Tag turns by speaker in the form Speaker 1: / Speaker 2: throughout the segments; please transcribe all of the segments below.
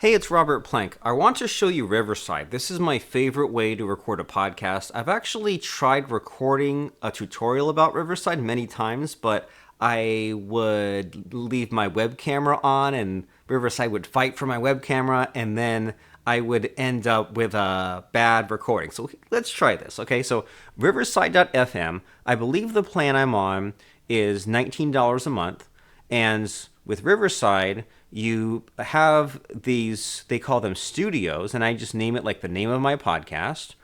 Speaker 1: Hey, it's Robert Plank. I want to show you Riverside. This is my favorite way to record a podcast. I've actually tried recording a tutorial about Riverside many times, but I would leave my web camera on and Riverside would fight for my web camera, and then I would end up with a bad recording. So let's try this, okay? So Riverside.fm, I believe the plan I'm on is $19 a month, and with Riverside, you have these, they call them studios, and I just name it like the name of my podcast.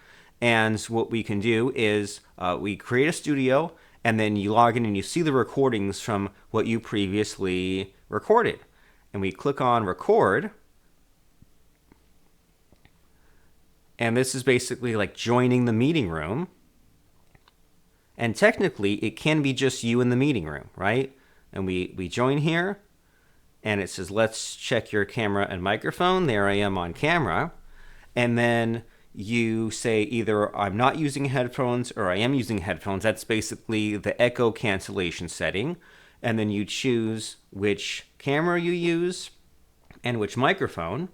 Speaker 1: And what we can do is we create a studio, and then you log in and you see the recordings from what you previously recorded. And we click on record. And this is basically like joining the meeting room. And technically, it can be just you in the meeting room, right? And we join here. And it says, let's check your camera and microphone. There I am on camera. And then you say either I'm not using headphones or I am using headphones. That's basically the echo cancellation setting. And then you choose which camera you use and which microphone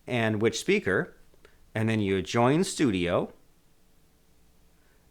Speaker 1: and which speaker. And then you join studio.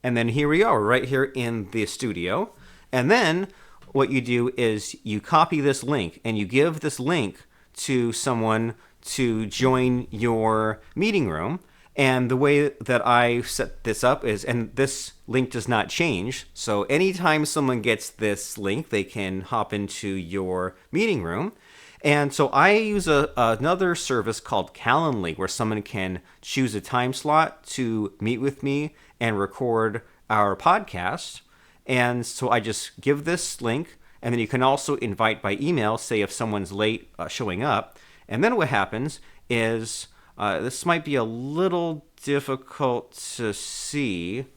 Speaker 1: And then here we are, right here in the studio. And then what you do is you copy this link and you give this link to someone to join your meeting room. And the way that I set this up is, and this link does not change, so anytime someone gets this link, they can hop into your meeting room. And so I use another service called Calendly, where someone can choose a time slot to meet with me and record our podcast. And so I just give this link, and then you can also invite by email, say if someone's late showing up. And then what happens is, this might be a little difficult to see.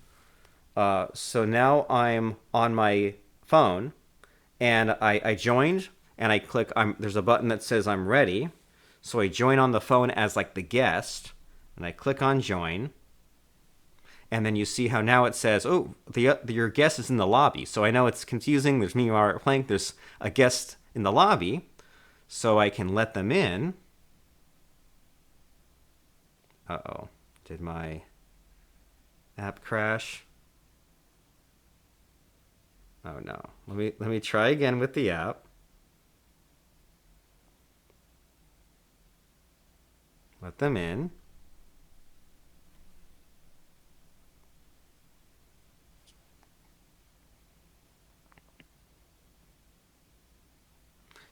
Speaker 1: So now I'm on my phone, and I joined, and I click, there's a button that says I'm ready. So I join on the phone as like the guest, and I click on join. And then you see how now it says, oh, your guest is in the lobby. So I know it's confusing. There's me, Robert Plank. There's a guest in the lobby. So I can let them in. Uh-oh. Did my app crash? Oh, no. Let me try again with the app. Let them in.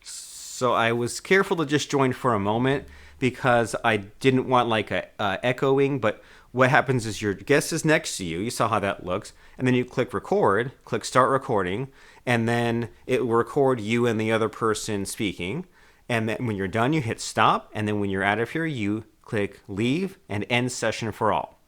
Speaker 1: So I was careful to just join for a moment because I didn't want like a echoing, but what happens is your guest is next to you. You saw how that looks. And then you click record, click start recording, and then it will record you and the other person speaking. And then when you're done, you hit stop. And then when you're out of here, you click leave and end session for all.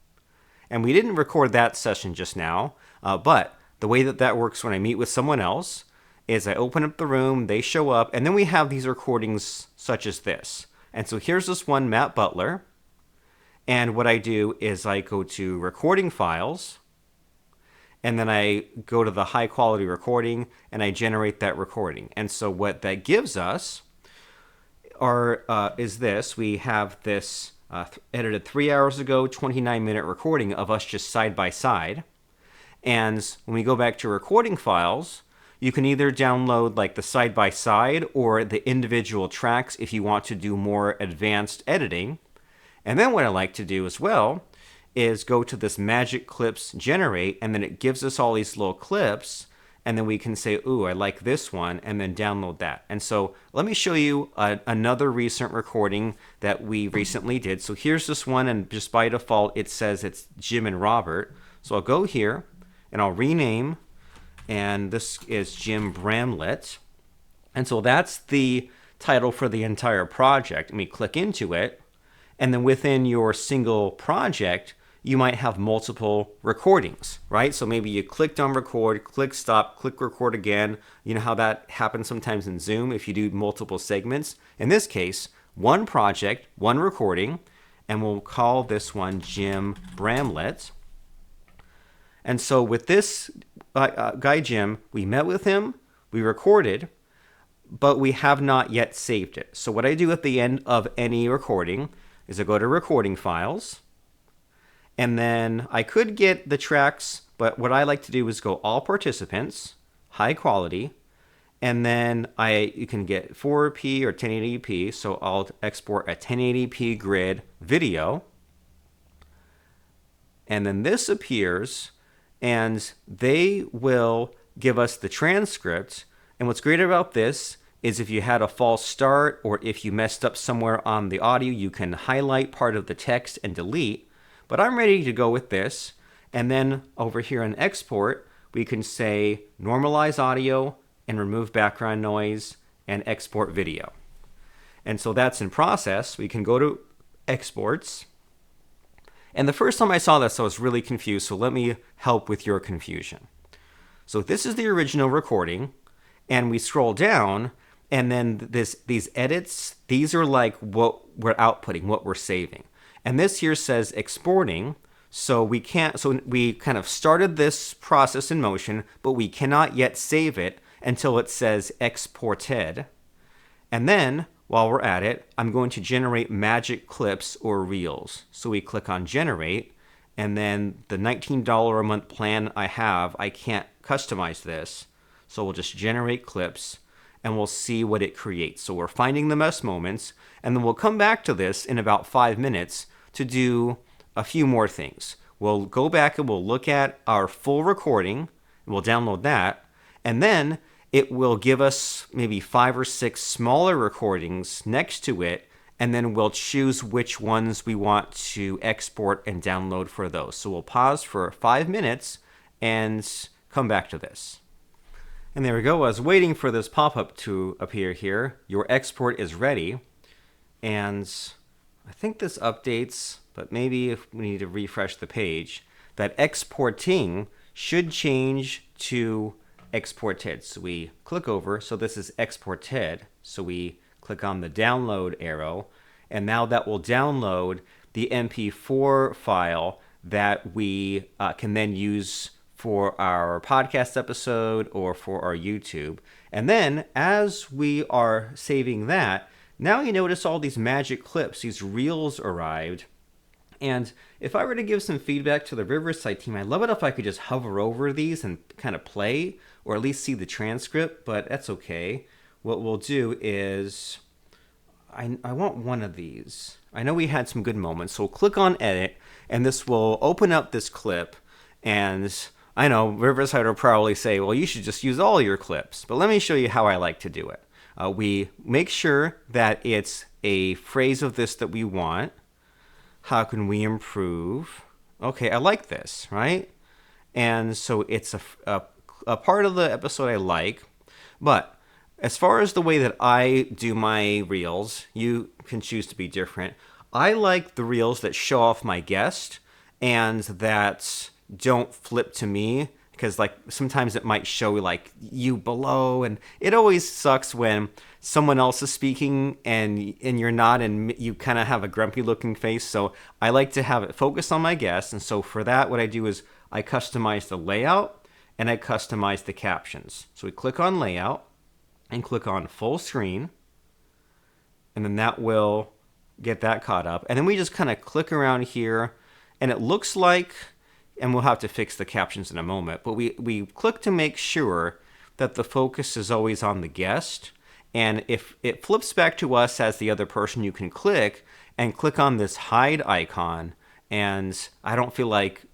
Speaker 1: And we didn't record that session just now, but the way that works when I meet with someone else is I open up the room, they show up, and then we have these recordings such as this. And so here's this one, Matt Butler. And what I do is I go to recording files, and then I go to the high quality recording, and I generate that recording. And so what that gives us is this. We have this edited 3 hours ago, 29-minute recording of us just side by side. And when we go back to recording files, you can either download like the side-by-side or the individual tracks if you want to do more advanced editing. And then what I like to do as well is go to this Magic Clips Generate, and then it gives us all these little clips, and then we can say, ooh, I like this one, and then download that. And so let me show you another recent recording that we recently did. So here's this one, and just by default, it says it's Jim and Robert. So I'll go here, and I'll rename, and this is Jim Bramlett. And so that's the title for the entire project. And we click into it. And then within your single project, you might have multiple recordings, right? So maybe you clicked on record, click stop, click record again. You know how that happens sometimes in Zoom if you do multiple segments. In this case, one project, one recording, and we'll call this one Jim Bramlett. And so with this guy, Jim, we met with him, we recorded, but we have not yet saved it. So what I do at the end of any recording is I go to recording files, and then I could get the tracks, but what I like to do is go all participants, high quality, and then you can get 4P or 1080p, so I'll export a 1080p grid video. And then this appears, and they will give us the transcript. And what's great about this is if you had a false start or if you messed up somewhere on the audio, you can highlight part of the text and delete. But I'm ready to go with this. And then over here in export, we can say normalize audio and remove background noise and export video. And so that's in process. We can go to exports. And the first time I saw this, I was really confused. So let me help with your confusion. So this is the original recording, and we scroll down, and then these edits, these are like what we're outputting, what we're saving. And this here says exporting. So we kind of started this process in motion, but we cannot yet save it until it says exported. And then while we're at it, I'm going to generate magic clips or reels. So we click on generate, and then the $19 a month plan I have, I can't customize this. So we'll just generate clips and we'll see what it creates. So we're finding the best moments, and then we'll come back to this in about 5 minutes to do a few more things. We'll go back and we'll look at our full recording, and we'll download that, and then it will give us maybe 5 or 6 smaller recordings next to it, and then we'll choose which ones we want to export and download for those. So we'll pause for 5 minutes and come back to this. And there we go. I was waiting for this pop-up to appear here. Your export is ready. And I think this updates, but maybe if we need to refresh the page, that exporting should change to exported. So we click over. So this is exported. So we click on the download arrow. And now that will download the MP4 file that we can then use for our podcast episode or for our YouTube. And then as we are saving that, now you notice all these magic clips, these reels arrived. And if I were to give some feedback to the Riverside team, I'd love it if I could just hover over these and kind of play, or at least see the transcript, but that's okay. What we'll do is, I want one of these. I know we had some good moments, so we'll click on edit, and this will open up this clip, and I know Riverside will probably say, well, you should just use all your clips, but let me show you how I like to do it. We make sure that it's a phrase of this that we want. How can we improve? Okay, I like this, right? And so it's a part of the episode I like, but as far as the way that I do my reels, you can choose to be different. I like the reels that show off my guest and that don't flip to me, because like sometimes it might show like you below, and it always sucks when someone else is speaking and you're not, and you kind of have a grumpy looking face. So I like to have it focus on my guest, and so for that what I do is I customize the layout and I customize the captions. So we click on layout and click on full screen, and then that will get that caught up, and then we just kind of click around here, and it looks like, and we'll have to fix the captions in a moment, but we click to make sure that the focus is always on the guest. And if it flips back to us as the other person, you can click on this hide icon. And I don't feel like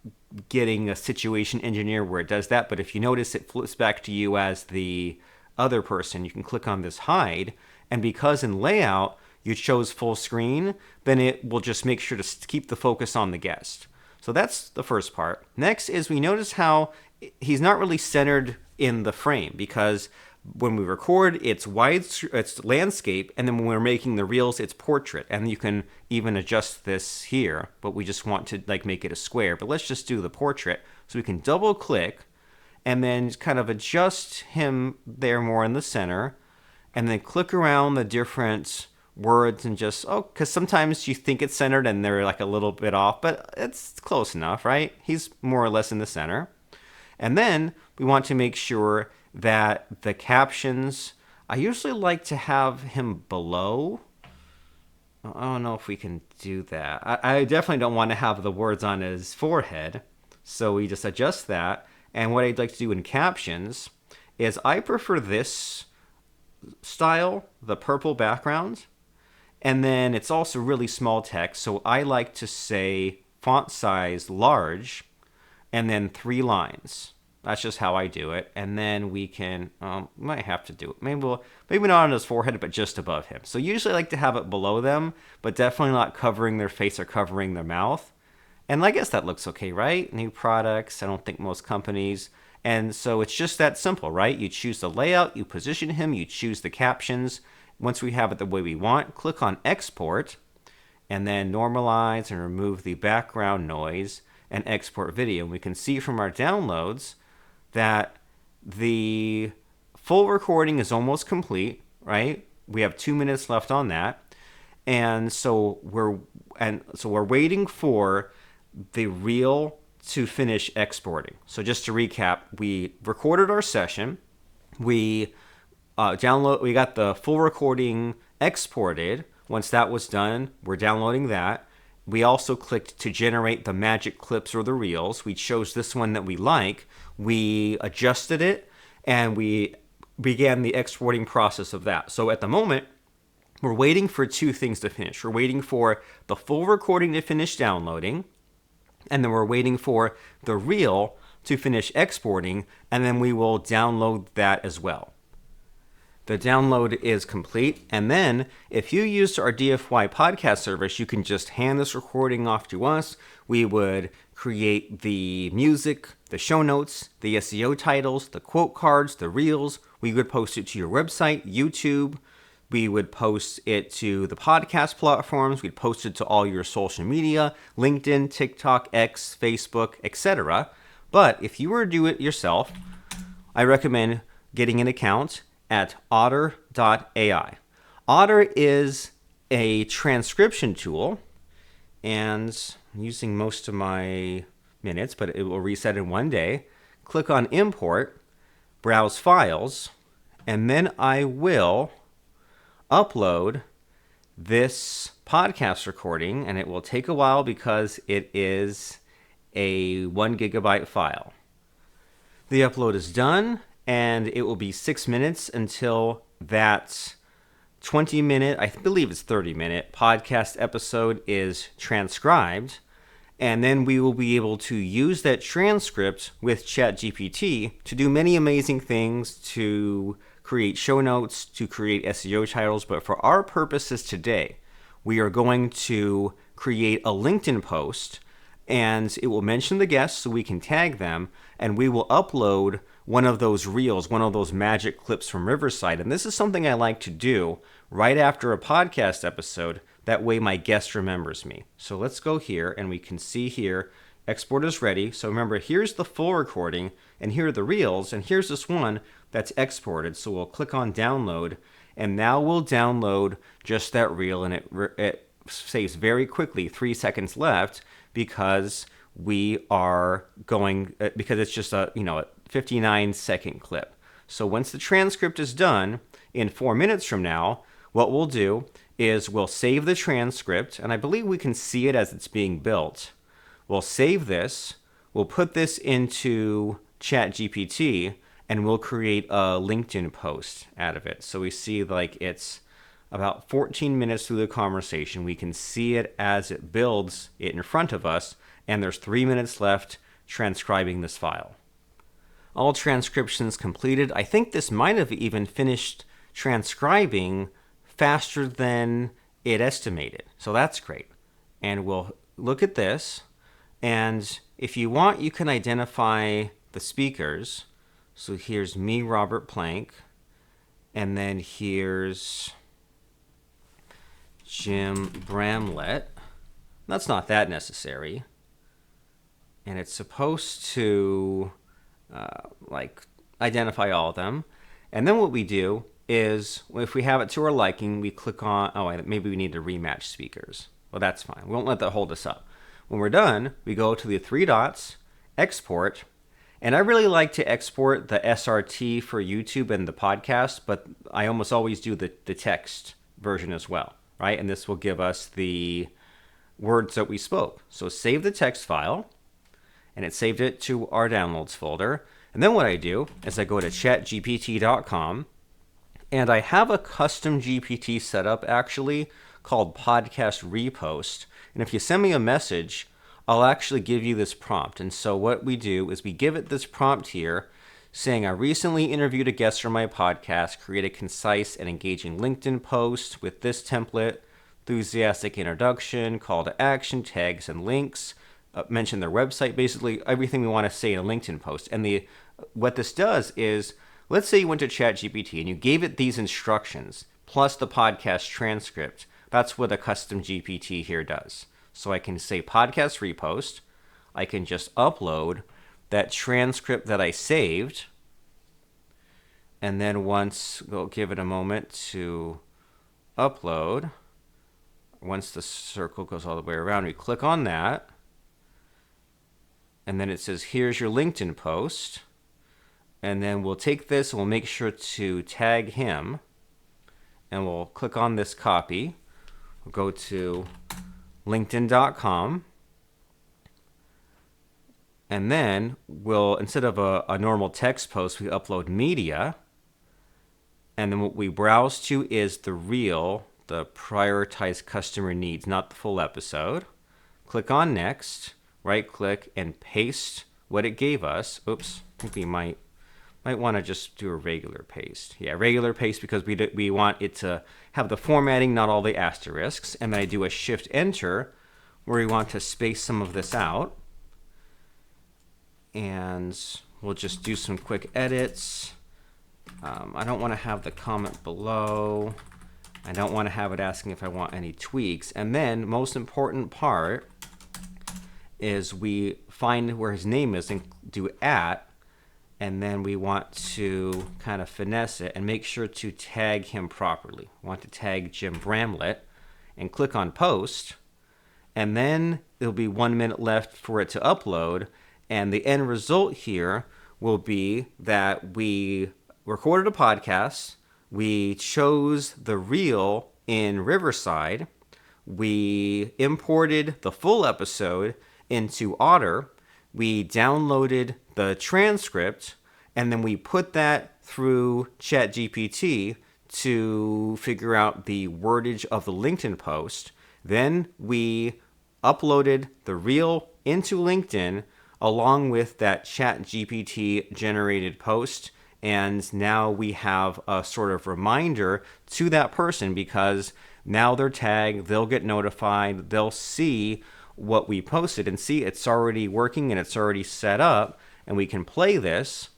Speaker 1: getting a situation engineer where it does that, but if you notice it flips back to you as the other person, you can click on this hide. And because in layout you chose full screen, then it will just make sure to keep the focus on the guest. So that's the first part. Next is we notice how he's not really centered in the frame, because when we record, it's landscape, and then when we're making the reels, it's portrait. And you can even adjust this here, but we just want to like make it a square. But let's just do the portrait. So we can double click and then kind of adjust him there more in the center, and then click around the different words and just, because sometimes you think it's centered and they're like a little bit off, but it's close enough, right? He's more or less in the center. And then we want to make sure that the captions I usually like to have him below. I don't know if we can do that. I definitely don't want to have the words on his forehead. So we just adjust that. And what I'd like to do in captions is I prefer this style, the purple background. And then it's also really small text. So I like to say font size large and then 3 lines. That's just how I do it. And then we can, might have to do it. Maybe not on his forehead, but just above him. So usually I like to have it below them, but definitely not covering their face or covering their mouth. And I guess that looks okay, right? New products. I don't think most companies. And so it's just that simple, right? You choose the layout, you position him, you choose the captions. Once we have it the way we want, click on export and then normalize and remove the background noise and export video. And we can see from our downloads that the full recording is almost complete, right? We have 2 minutes left on that. And so we're waiting for the reel to finish exporting. So just to recap, we recorded our session, we got the full recording exported. Once that was done, we're downloading that. We also clicked to generate the magic clips or the reels. We chose this one that we like. We adjusted it, and we began the exporting process of that. So at the moment, we're waiting for 2 things to finish. We're waiting for the full recording to finish downloading, and then we're waiting for the reel to finish exporting, and then we will download that as well. The download is complete, and then if you used our DFY podcast service, you can just hand this recording off to us. We would create the music, the show notes, the SEO titles, the quote cards, the reels. We would post it to your website, YouTube. We would post it to the podcast platforms. We'd post it to all your social media, LinkedIn, TikTok, X, Facebook, etc. But if you were to do it yourself, I recommend getting an account at otter.ai. Otter is a transcription tool, and I'm using most of my minutes, but it will reset in 1 day. Click on import, browse files, and then I will upload this podcast recording, and it will take a while because it is a 1 gigabyte file. The upload is done, and it will be 6 minutes until that 20-minute, I believe it's 30-minute podcast episode is transcribed. And then we will be able to use that transcript with ChatGPT to do many amazing things, to create show notes, to create SEO titles. But for our purposes today, we are going to create a LinkedIn post, and it will mention the guests so we can tag them, and we will upload one of those reels, one of those magic clips from Riverside. And this is something I like to do right after a podcast episode. That way my guest remembers me. So let's go here, and we can see here, export is ready. So remember, here's the full recording, and here are the reels, and here's this one that's exported. So we'll click on download, and now we'll download just that reel, and it saves very quickly, 3 seconds left, because we are going, because it's just a 59-second clip. So once the transcript is done, in 4 minutes from now, what we'll do is we'll save the transcript, and I believe we can see it as it's being built. We'll save this, we'll put this into ChatGPT, and we'll create a LinkedIn post out of it. So we see like it's about 14 minutes through the conversation. We can see it as it builds it in front of us, and there's 3 minutes left transcribing this file. All transcriptions completed. I think this might have even finished transcribing faster than it estimated. So that's great. And we'll look at this. And if you want, you can identify the speakers. So here's me, Robert Plank. And then here's Jim Bramlett. That's not that necessary. And it's supposed to identify all of them. And then what we do is, if we have it to our liking, we click on, maybe we need to rematch speakers. Well, that's fine. We won't let that hold us up. When we're done, we go to the 3 dots, export, And I really like to export the SRT for YouTube and the podcast, but I almost always do the text version as well, right? And this will give us the words that we spoke. So save the text file, and it saved it to our downloads folder. And then what I do is I go to chatgpt.com, and I have a custom GPT set up actually called Podcast Repost. And if you send me a message, I'll actually give you this prompt. And so what we do is we give it this prompt here saying, I recently interviewed a guest for my podcast, create a concise and engaging LinkedIn post with this template, enthusiastic introduction, call to action, tags and links, mention their website, basically everything we want to say in a LinkedIn post. And what this does is, let's say you went to ChatGPT and you gave it these instructions plus the podcast transcript. That's what a custom GPT here does. So I can say podcast repost. I can just upload that transcript that I saved. And then once, we'll give it a moment to upload. Once the circle goes all the way around, we click on that. And then it says, here's your LinkedIn post. And then we'll take this and we'll make sure to tag him. And we'll click on this copy. We'll go to linkedin.com. And then we'll, instead of a normal text post, we upload media. And then what we browse to is the prioritized customer needs, not the full episode. Click on next, right click, and paste what it gave us. Oops, I think we might want to just do a regular paste. Yeah, regular paste, because we want it to have the formatting, not all the asterisks. And then I do a shift enter where we want to space some of this out. And we'll just do some quick edits. I don't want to have the comment below. I don't want to have it asking if I want any tweaks. And then most important part is we find where his name is and do @ and then we want to kind of finesse it and make sure to tag him properly. We want to tag Jim Bramlett and click on post, and then it'll be 1 minute left for it to upload, and the end result here will be that we recorded a podcast, we chose the reel in Riverside, we imported the full episode into Otter, we downloaded the transcript, and then we put that through ChatGPT to figure out the wordage of the LinkedIn post. Then we uploaded the reel into LinkedIn along with that ChatGPT generated post. And now we have a sort of reminder to that person, because now they're tagged, they'll get notified, they'll see what we posted and see it's already working and it's already set up, and we can play this.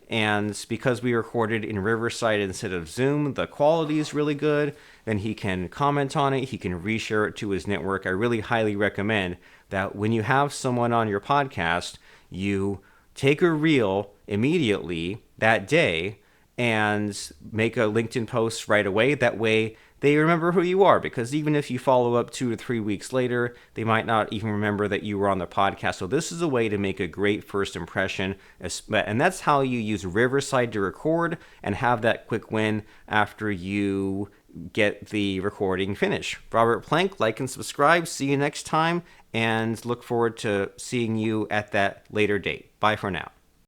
Speaker 1: And because we recorded in Riverside instead of Zoom, the quality is really good. Then he can comment on it, he can reshare it to his network. I really highly recommend that when you have someone on your podcast, you take a reel immediately that day and make a LinkedIn post right away. That way they remember who you are, because even if you follow up 2 to 3 weeks later, they might not even remember that you were on the podcast. So this is a way to make a great first impression. And that's how you use Riverside to record and have that quick win after you get the recording finished. Robert Plank, like and subscribe. See you next time, and look forward to seeing you at that later date. Bye for now.